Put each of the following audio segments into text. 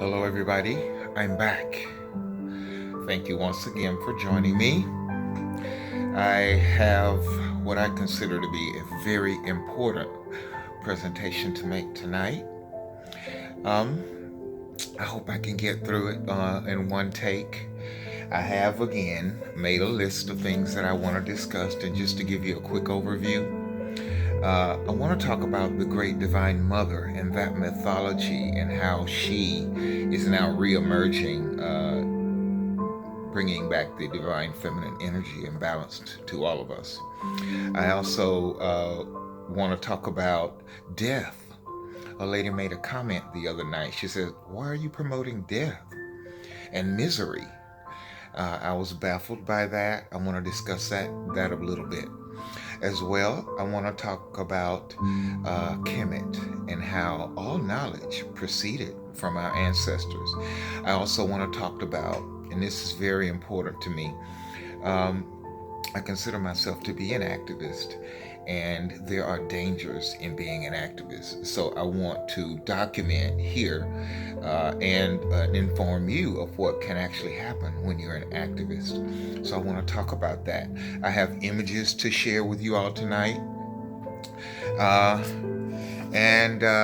Hello, everybody. I'm back. Thank you once again for joining me. I have what I consider to be a very important presentation to make tonight. Um, I hope I can get through it in one take. I have again made a list of things that I want to discuss, and just to give you a quick overview, I want to talk about the Great Divine Mother and that mythology and how she is now re-emerging, bringing back the divine feminine energy and balance to all of us. I also want to talk about death. A lady made a comment the other night. She said, "Why are you promoting death and misery?" I was baffled by that. I want to discuss that a little bit. As well, I want to talk about Kemet and how all knowledge proceeded from our ancestors. I also want to talk about, and this is very important to me, I consider myself to be an activist, and there are dangers in being an activist. So I want to document here and inform you of what can actually happen when you're an activist. So I want to talk about that. I have images to share with you all tonight.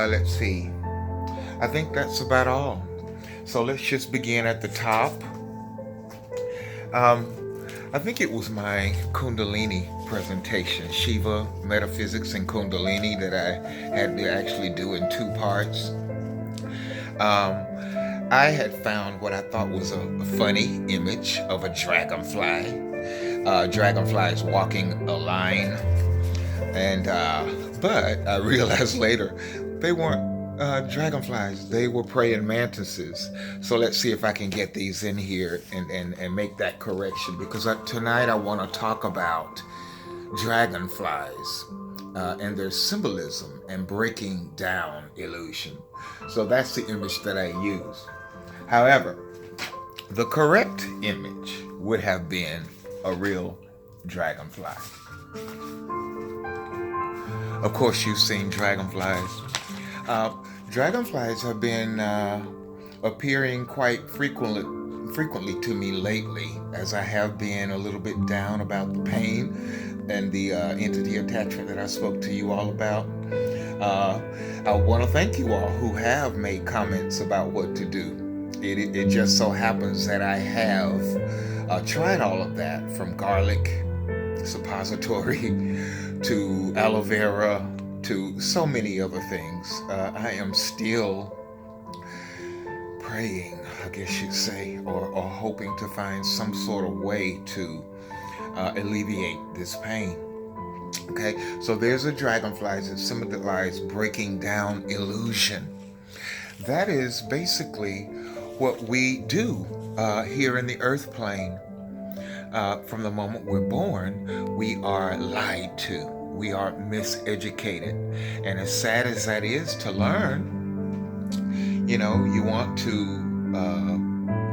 Let's see. I think that's about all. So let's just begin at the top. I think it was my Kundalini presentation, Shiva, Metaphysics, and Kundalini, that I had to actually do in two parts. I had found what I thought was a funny image of a dragonfly. Dragonflies walking a line. But I realized later they weren't dragonflies. They were praying mantises. So let's see if I can get these in here and make that correction, because tonight I want to talk about dragonflies and their symbolism and breaking down illusion. So that's the image that I use. However, the correct image would have been a real dragonfly. Of course, you've seen dragonflies. Dragonflies have been appearing quite frequently to me lately, as I have been a little bit down about the pain and the entity attachment that I spoke to you all about. I want to thank you all who have made comments about what to do. It just so happens that I have tried all of that, from garlic suppository to aloe vera to so many other things. I am still praying, I guess you'd say, or hoping to find some sort of way to alleviate this pain. Okay, so there's a dragonfly that symbolizes breaking down illusion. That is basically what we do here in the earth plane. From the moment we're born, we are lied to. We are miseducated. And as sad as that is to learn, you want to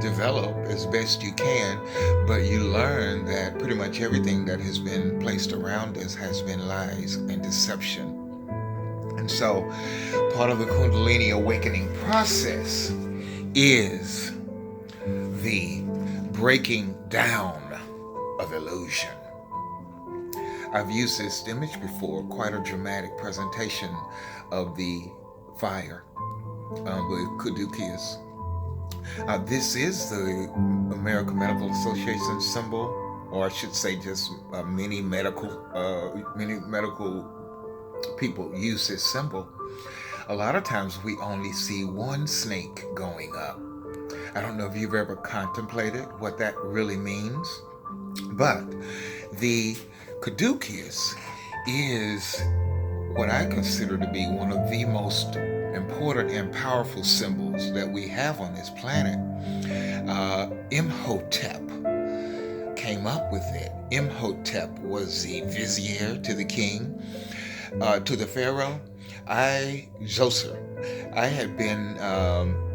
develop as best you can, but you learn that pretty much everything that has been placed around us has been lies and deception. And so part of the Kundalini awakening process is the breaking down of illusion. I've used this image before, quite a dramatic presentation of the fire, the Caduceus. This is the American Medical Association symbol, or I should say just many medical people use this symbol. A lot of times we only see one snake going up. I don't know if you've ever contemplated what that really means, but the Caduceus is what I consider to be one of the most important and powerful symbols that we have on this planet. Imhotep came up with it. Imhotep was the vizier to the king, to the pharaoh. Zoser, I had been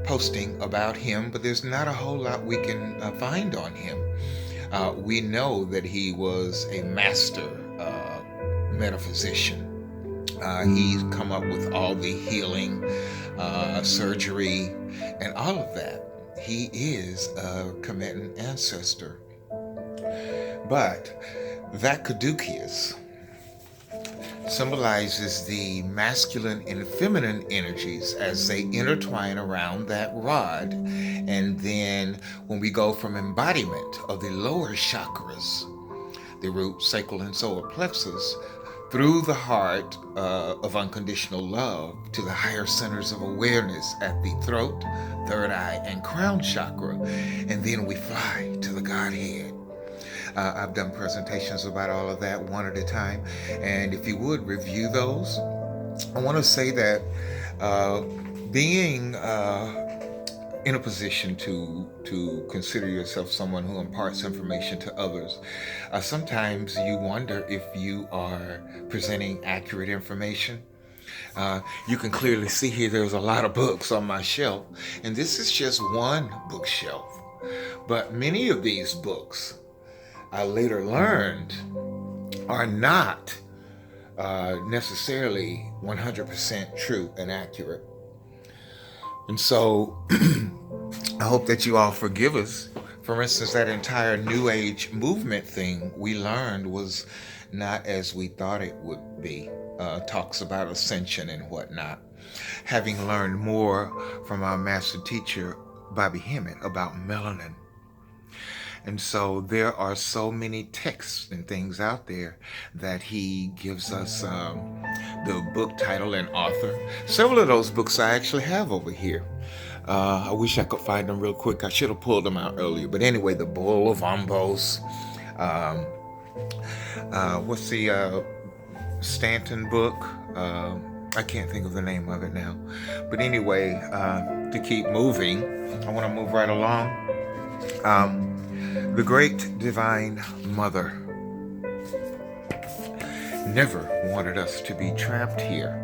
posting about him, but there's not a whole lot we can find on him. We know that he was a master metaphysician. He's come up with all the healing, surgery, and all of that. He is a Kemetan ancestor. But that caduceus symbolizes the masculine and feminine energies as they intertwine around that rod. And then when we go from embodiment of the lower chakras, the root, sacral, and solar plexus, through the heart of unconditional love to the higher centers of awareness at the throat, third eye, and crown chakra. And then we fly to the Godhead. I've done presentations about all of that one at a time. And if you would review those, I want to say that being in a position to consider yourself someone who imparts information to others, sometimes you wonder if you are presenting accurate information. You can clearly see here there's a lot of books on my shelf, and this is just one bookshelf. But many of these books, I later learned, are not necessarily 100% true and accurate. And so I hope that you all forgive us. For instance, that entire New Age movement thing we learned was not as we thought it would be. Talks about ascension and whatnot. Having learned more from our master teacher, Bobby Hemmett, about melanin. And so there are so many texts and things out there that he gives us the book title and author. Several of those books I actually have over here. I wish I could find them real quick. I should have pulled them out earlier. But anyway, the Bull of Ombos. What's the Stanton book? I can't think of the name of it now. But anyway, to keep moving, I want to move right along. The Great Divine Mother never wanted us to be trapped here.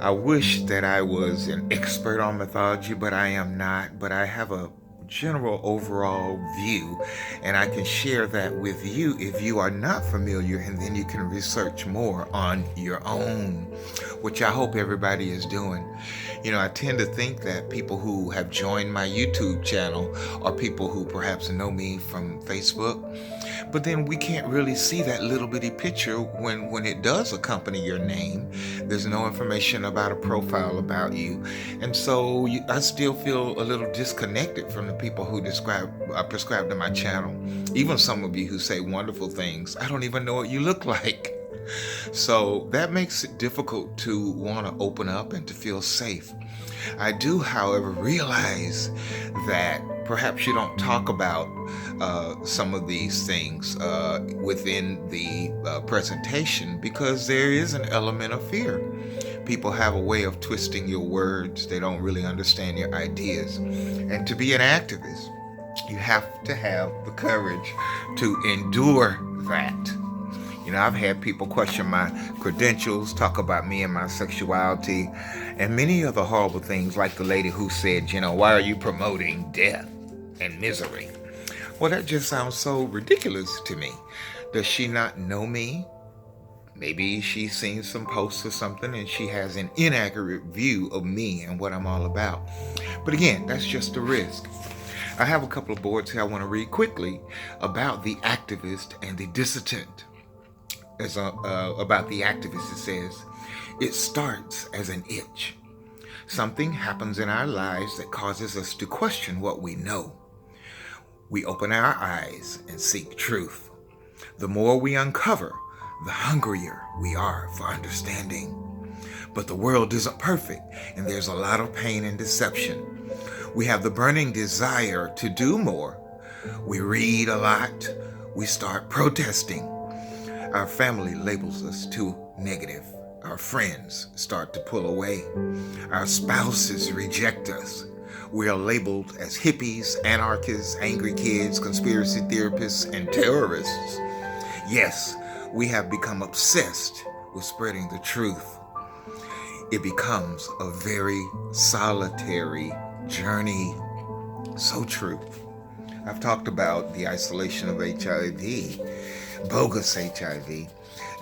I wish that I was an expert on mythology, but I am not. But I have a general overall view, and I can share that with you if you are not familiar, and then you can research more on your own, which I hope everybody is doing. You know, I tend to think that people who have joined my YouTube channel are people who perhaps know me from Facebook, but then we can't really see that little bitty picture when it does accompany your name. There's no information about a profile about you, and so I still feel a little disconnected from the people who prescribe to my channel. Even some of you who say wonderful things, I don't even know what you look like. So that makes it difficult to want to open up and to feel safe. I do, however, realize that perhaps you don't talk about some of these things within the presentation because there is an element of fear. People have a way of twisting your words. They don't really understand your ideas. And to be an activist, you have to have the courage to endure that. You know, I've had people question my credentials, talk about me and my sexuality, and many other horrible things, like the lady who said, you know, why are you promoting death and misery? Well, that just sounds so ridiculous to me. Does she not know me? Maybe she's seen some posts or something and she has an inaccurate view of me and what I'm all about. But again, that's just a risk. I have a couple of boards here I want to read quickly about the activist and the dissident. About the activist, it says, it starts as an itch. Something happens in our lives that causes us to question what we know. We open our eyes and seek truth. The more we uncover, the hungrier we are for understanding. But the world isn't perfect, and there's a lot of pain and deception. We have the burning desire to do more. We read a lot. We start protesting. Our family labels us too negative. Our friends start to pull away. Our spouses reject us. We are labeled as hippies, anarchists, angry kids, conspiracy theorists, and terrorists. Yes, we have become obsessed with spreading the truth. It becomes a very solitary journey. So true. I've talked about the isolation of HIV, bogus HIV,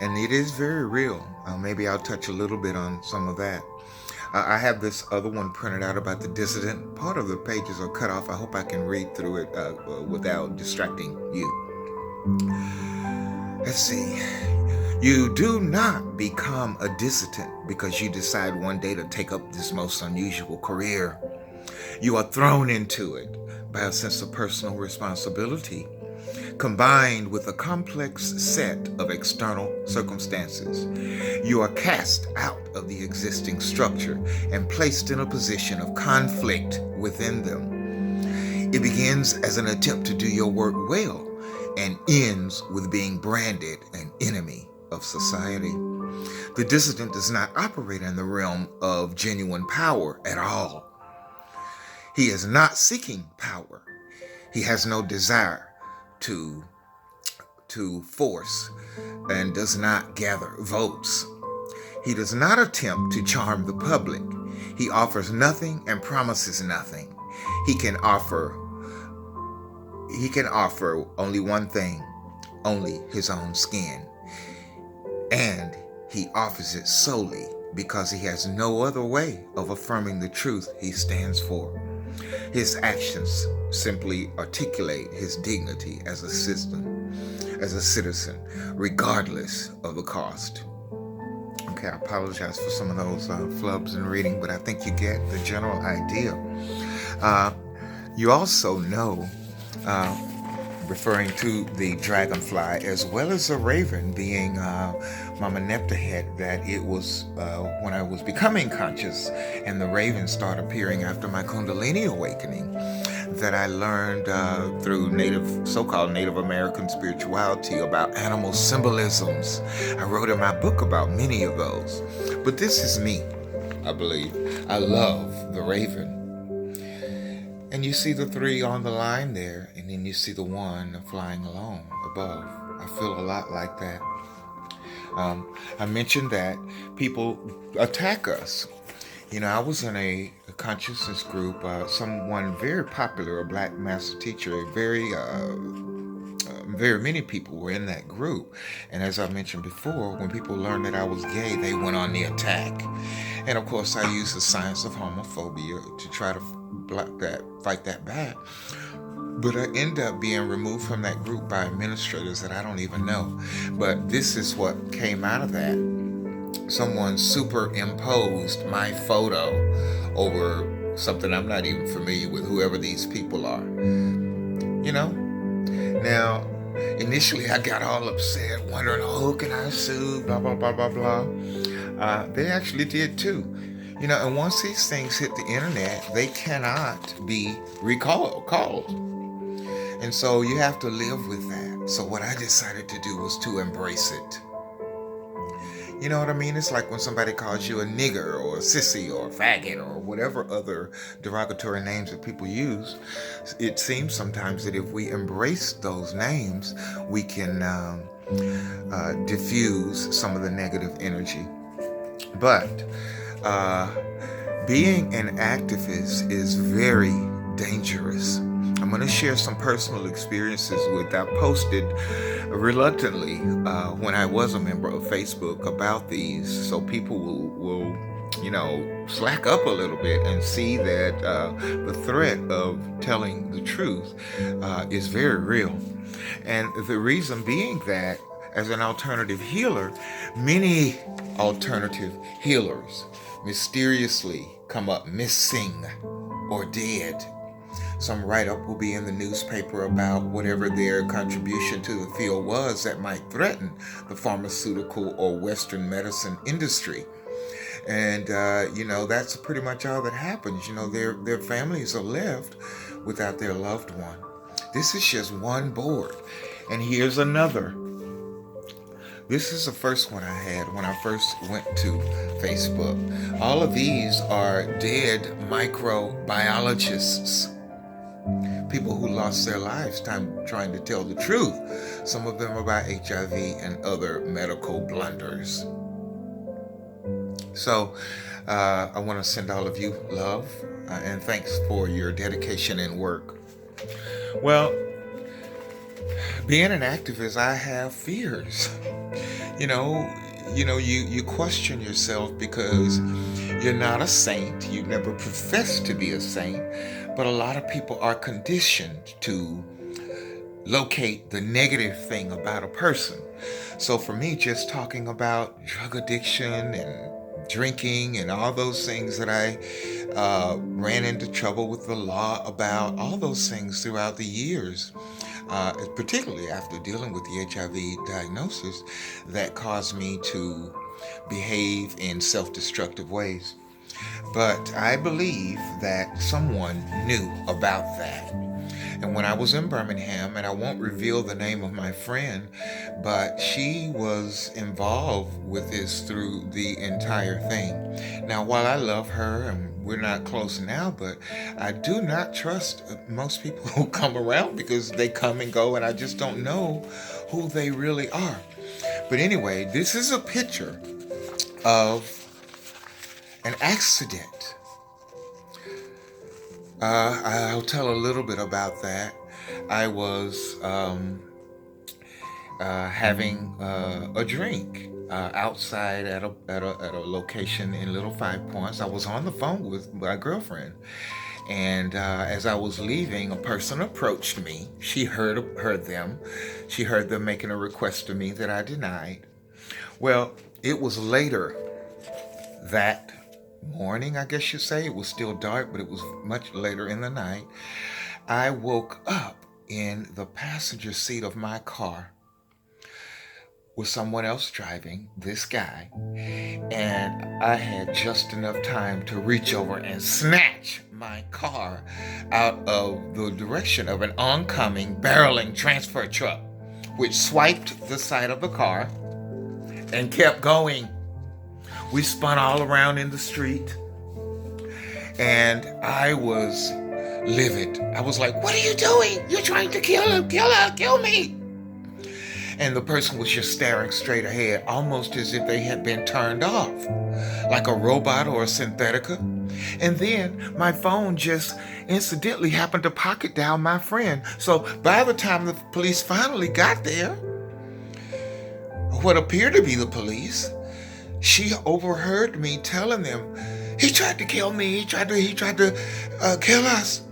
and it is very real. Maybe I'll touch a little bit on some of that. I have this other one printed out about the dissident. Part of the pages are cut off. I hope I can read through it without distracting you. Let's see. You do not become a dissident because you decide one day to take up this most unusual career. You are thrown into it by a sense of personal responsibility, combined with a complex set of external circumstances. You are cast out of the existing structure and placed in a position of conflict within them. It begins as an attempt to do your work well and ends with being branded an enemy of society. The dissident does not operate in the realm of genuine power at all. He is not seeking power. He has no desire to force and does not gather votes. He does not attempt to charm the public. He offers nothing and promises nothing. He can offer only one thing, only his own skin. And he offers it solely because he has no other way of affirming the truth he stands for. His actions simply articulate his dignity as a citizen, regardless of the cost. Okay, I apologize for some of those flubs in reading, but I think you get the general idea. You also know, referring to the dragonfly as well as the raven being Mama Nebthet, that it was when I was becoming conscious and the raven started appearing after my Kundalini awakening that I learned through so-called Native American spirituality about animal symbolisms. I wrote in my book about many of those. But this is me, I believe. I love the raven. And you see the three on the line there, and then you see the one flying alone above. I feel a lot like that. I mentioned that people attack us. You know, I was in a consciousness group, someone very popular, a black master teacher, very many people were in that group. And as I mentioned before, when people learned that I was gay, they went on the attack. And of course, I used the science of homophobia to try to fight that back. But I end up being removed from that group by administrators that I don't even know. But this is what came out of that. Someone superimposed my photo over something I'm not even familiar with, whoever these people are. You know? Now, initially I got all upset, wondering, oh, can I sue, blah, blah, blah, blah, blah. They actually did too. You know, and once these things hit the internet, they cannot be called. And so you have to live with that. So what I decided to do was to embrace it. You know what I mean? It's like when somebody calls you a nigger or a sissy or a faggot or whatever other derogatory names that people use. It seems sometimes that if we embrace those names, we can diffuse some of the negative energy. But being an activist is very dangerous. I'm going to share some personal experiences I posted reluctantly when I was a member of Facebook about these, so people will slack up a little bit and see that the threat of telling the truth is very real. And the reason being that as an alternative healer, many alternative healers mysteriously come up missing or dead. Some write-up will be in the newspaper about whatever their contribution to the field was that might threaten the pharmaceutical or Western medicine industry. And, that's pretty much all that happens. Their families are left without their loved one. This is just one board. And here's another. This is the first one I had when I first went to Facebook. All of these are dead microbiologists. People who lost their lives trying to tell the truth. Some of them about HIV and other medical blunders. So I want to send all of you love and thanks for your dedication and work. Well, being an activist, I have fears. You question yourself because You're not a saint. You never professed to be a saint. But a lot of people are conditioned to locate the negative thing about a person. So for me, just talking about drug addiction and drinking and all those things that I ran into trouble with the law about, all those things throughout the years, particularly after dealing with the HIV diagnosis, that caused me to behave in self-destructive ways. But I believe that someone knew about that. And when I was in Birmingham, and I won't reveal the name of my friend, but she was involved with this through the entire thing. Now, while I love her and we're not close now, but I do not trust most people who come around, because they come and go and I just don't know who they really are. But anyway, this is a picture of an accident. I'll tell a little bit about that. I was having a drink outside at a location in Little Five Points. I was on the phone with my girlfriend, and as I was leaving, a person approached me. She heard them. She heard them making a request to me that I denied. Well, it was later that morning, I guess you'd say. It was still dark, but it was much later in the night. I woke up in the passenger seat of my car with someone else driving, this guy, and I had just enough time to reach over and snatch my car out of the direction of an oncoming, barreling transfer truck, which swiped the side of the car and kept going. We spun all around in the street, and I was livid. I was like, "What are you doing? You're trying to kill him, kill her, kill me." And the person was just staring straight ahead, almost as if they had been turned off, like a robot or a synthetica. And then my phone just incidentally happened to pocket dial my friend. So by the time the police finally got there, what appeared to be the police, she overheard me telling them, "He tried to kill me. He tried to kill us."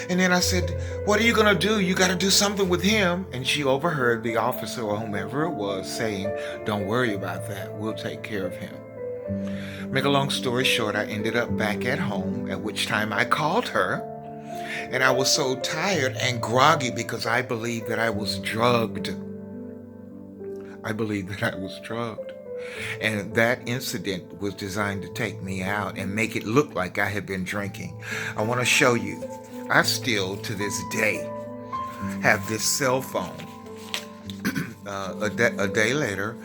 And then I said, "What are you going to do? You got to do something with him." And she overheard the officer or whomever it was saying, "Don't worry about that. We'll take care of him." Make a long story short, I ended up back at home, at which time I called her. And I was so tired and groggy because I believed that I was drugged. I believed that I was drugged. And that incident was designed to take me out and make it look like I had been drinking. I want to show you. I still, to this day, have this cell phone. A day later,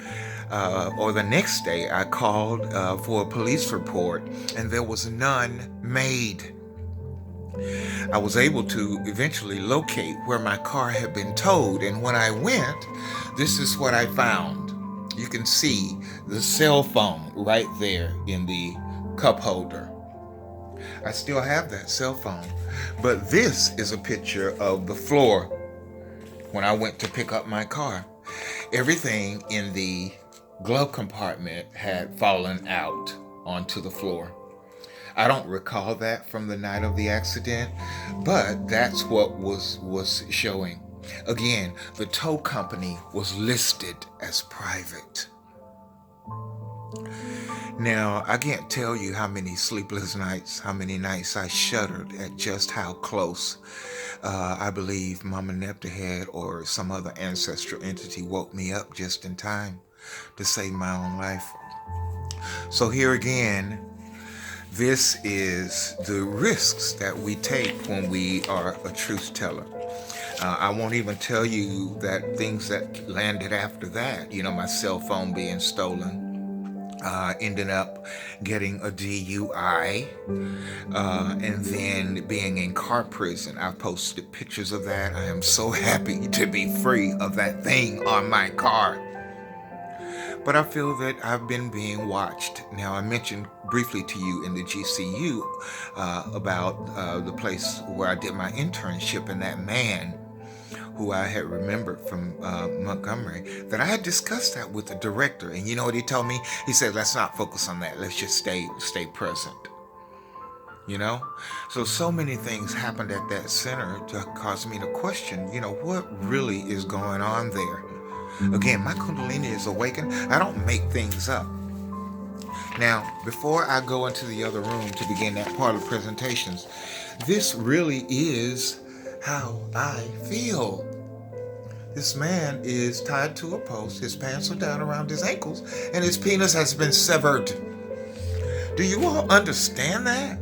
or the next day, I called for a police report, and there was none made. I was able to eventually locate where my car had been towed, and when I went, this is what I found. You can see the cell phone right there in the cup holder. I still have that cell phone, but this is a picture of the floor when I went to pick up my car. Everything in the glove compartment had fallen out onto the floor. I don't recall that from the night of the accident, but that's what was showing. Again, the tow company was listed as private. Now, I can't tell you how many sleepless nights, how many nights I shuddered at just how close I believe Mama Nebthet or some other ancestral entity woke me up just in time to save my own life. So here again, this is the risks that we take when we are a truth teller. I won't even tell you that things that landed after that, my cell phone being stolen, ending up getting a DUI, and then being in car prison. I've posted pictures of that. I am so happy to be free of that thing on my car. But I feel that I've been being watched. Now, I mentioned briefly to you in the GCU about the place where I did my internship, and that man who I had remembered from Montgomery, that I had discussed that with the director. And you know what he told me? He said, let's not focus on that. Let's just stay present. You know? So many things happened at that center to cause me to question, what really is going on there? Again, my Kundalini is awakened. I don't make things up. Now, before I go into the other room to begin that part of presentations, this really is how I feel. This man is tied to a post, his pants are down around his ankles, and his penis has been severed. Do you all understand that?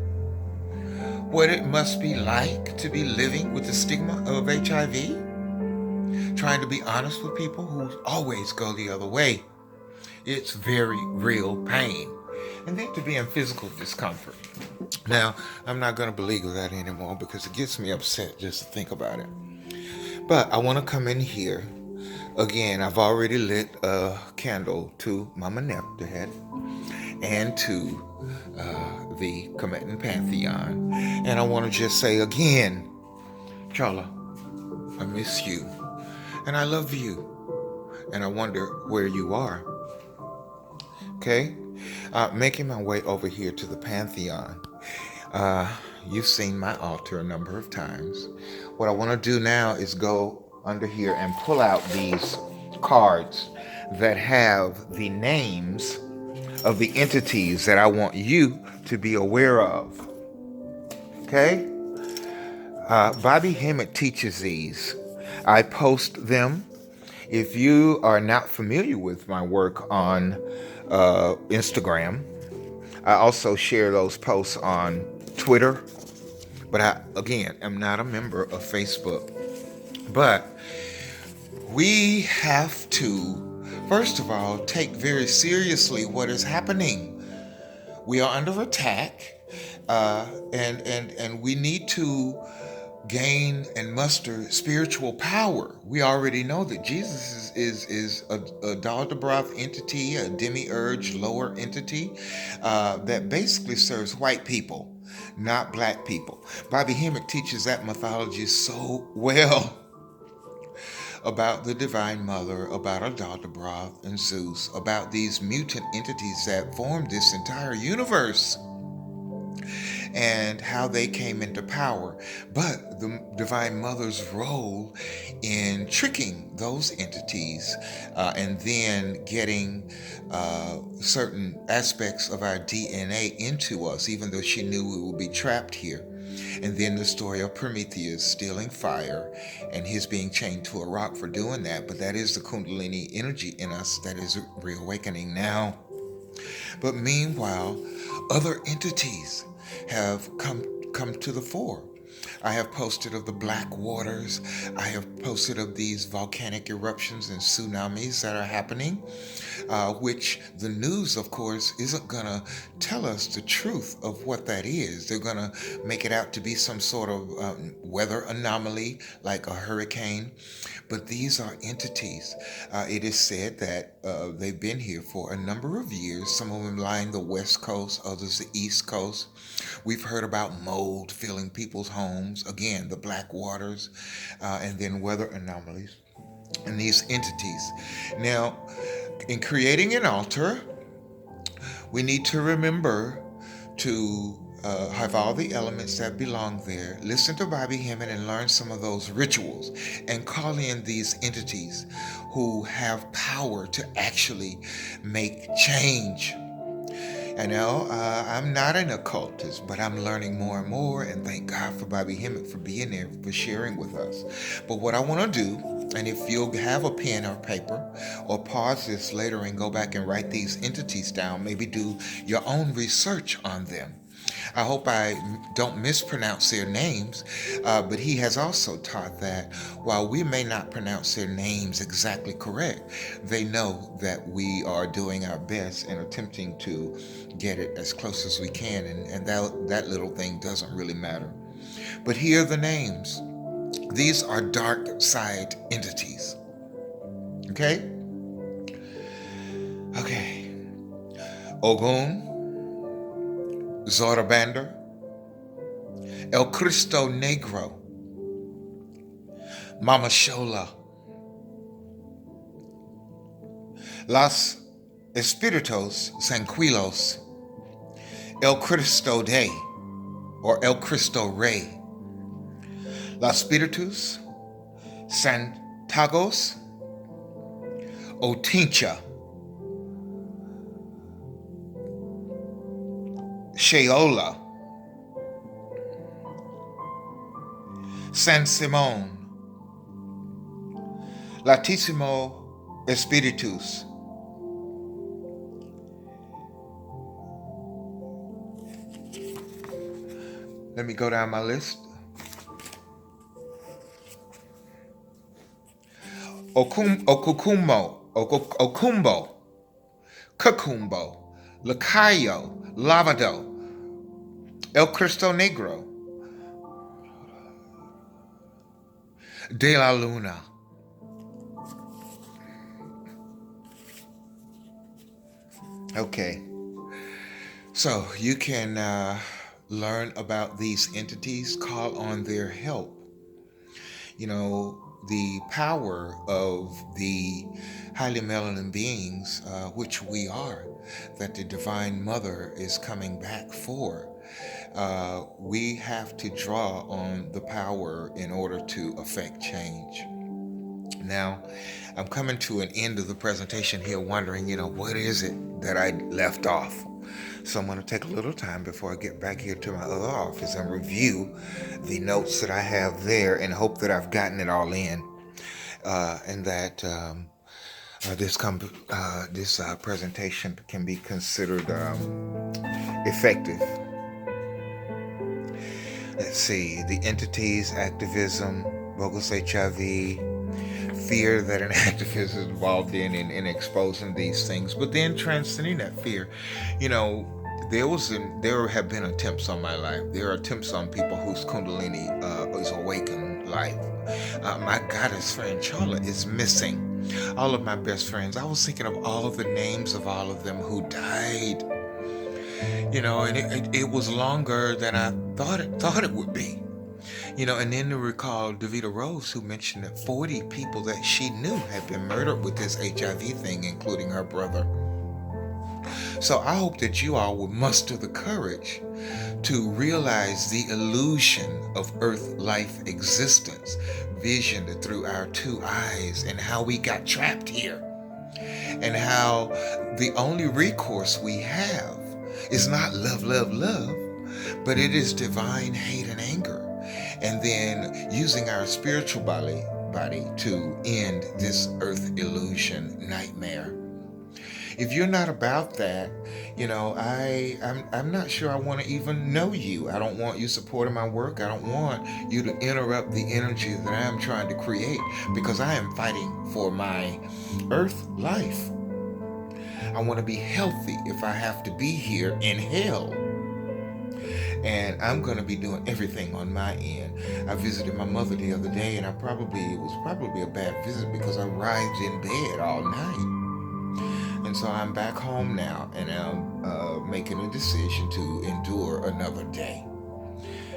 What it must be like to be living with the stigma of HIV? Trying to be honest with people who always go the other way. It's very real pain. And then to be in physical discomfort. Now, I'm not going to belittle that anymore because it gets me upset just to think about it. But I want to come in here. Again, I've already lit a candle to Mama Nebthet and to the Cometan Pantheon. And I want to just say again, Charla, I miss you. And I love you. And I wonder where you are. Okay? Making my way over here to the Pantheon. You've seen my altar a number of times. What I want to do now is go under here and pull out these cards that have the names of the entities that I want you to be aware of. Okay? Bobby Hemmett teaches these. I post them. If you are not familiar with my work on Instagram, I also share those posts on Twitter. But I, again, am not a member of Facebook. But we have to, first of all, take very seriously what is happening. We are under attack, and we need to gain and muster spiritual power. We already know that Jesus is a Daldabroth entity, a demiurge lower entity that basically serves white people, not black people. Bobby Hemmett teaches that mythology so well about the Divine Mother, about Daldabroth and Zeus, about these mutant entities that formed this entire universe, and how they came into power. But the Divine Mother's role in tricking those entities and then getting certain aspects of our DNA into us, even though she knew we would be trapped here. And then the story of Prometheus stealing fire and his being chained to a rock for doing that. But that is the Kundalini energy in us that is reawakening now. But meanwhile, other entities have come to the fore. I have posted of the black waters. I have posted of these volcanic eruptions and tsunamis that are happening, which the news, of course, isn't going to tell us the truth of what that is. They're going to make it out to be some sort of weather anomaly, like a hurricane. But these are entities. It is said that they've been here for a number of years, some of them lying the west coast, others the east coast. We've heard about mold filling people's homes, again, the black waters, and then weather anomalies and these entities. Now, in creating an altar, we need to remember to have all the elements that belong there. Listen to Bobby Hemmett and learn some of those rituals and call in these entities who have power to actually make change. I know I'm not an occultist, but I'm learning more and more, and thank God for Bobby Hemmett for being there, for sharing with us. But what I want to do, and if you'll have a pen or paper, or pause this later and go back and write these entities down, maybe do your own research on them. I hope I don't mispronounce their names, but he has also taught that while we may not pronounce their names exactly correct, they know that we are doing our best and attempting to get it as close as we can, and that little thing doesn't really matter. But here are the names. These are dark side entities. Okay? Okay. Ogun, Zorabander, El Cristo Negro, Mama Shola. Los Espíritus Tranquilos, El Cristo Day, or El Cristo Rey. Los Espíritus Santagos, Otincha, Sheola, San Simón, Latissimo Espíritus, let me go down my list. Okumbo, Kakumbo, Lacayo, Lavado, El Cristo Negro, De la Luna. Okay, so you can learn about these entities, call on their help. You know, the power of the highly melanin beings, which we are, that the Divine Mother is coming back for. We have to draw on the power in order to affect change. Now, I'm coming to an end of the presentation here, wondering, what is it that I left off? So I'm going to take a little time before I get back here to my other office and review the notes that I have there and hope that I've gotten it all in, and that this presentation can be considered effective. Let's see, the entities, activism, bogus HIV, fear that an activist is involved in exposing these things, but then transcending that fear. There have been attempts on my life. There are attempts on people whose Kundalini is awakened life. My goddess friend Charlotte is missing. All of my best friends. I was thinking of all of the names of all of them who died. And it was longer than I thought it would be. And then to recall Davita Rose, who mentioned that 40 people that she knew had been murdered with this HIV thing, including her brother. So I hope that you all will muster the courage to realize the illusion of Earth life existence, visioned through our two eyes, and how we got trapped here, and how the only recourse we have is not love, love, love, but it is divine hate and anger. And then using our spiritual body to end this earth illusion nightmare. If you're not about that, I'm not sure I want to even know you. I don't want you supporting my work. I don't want you to interrupt the energy that I am trying to create, because I am fighting for my earth life. I want to be healthy if I have to be here in hell. And I'm going to be doing everything on my end. I visited my mother the other day, and it was probably a bad visit because I writhed in bed all night. And so I'm back home now, and I'm making a decision to endure another day.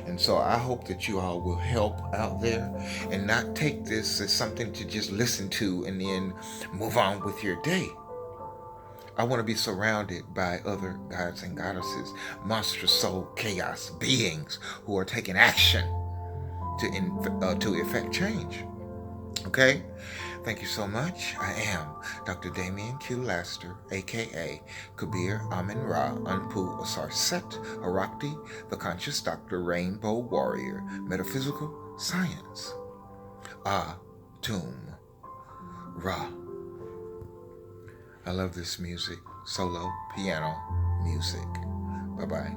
And so I hope that you all will help out there and not take this as something to just listen to and then move on with your day. I want to be surrounded by other gods and goddesses, monstrous soul chaos beings who are taking action to effect change. Okay? Thank you so much. I am Dr. Damien Q. Laster, a.k.a. Kabir Amin Ra Anpu Asarset Arakti, the Conscious Doctor, Rainbow Warrior, Metaphysical Science. Tum Ra. I love this music, solo piano music. Bye-bye.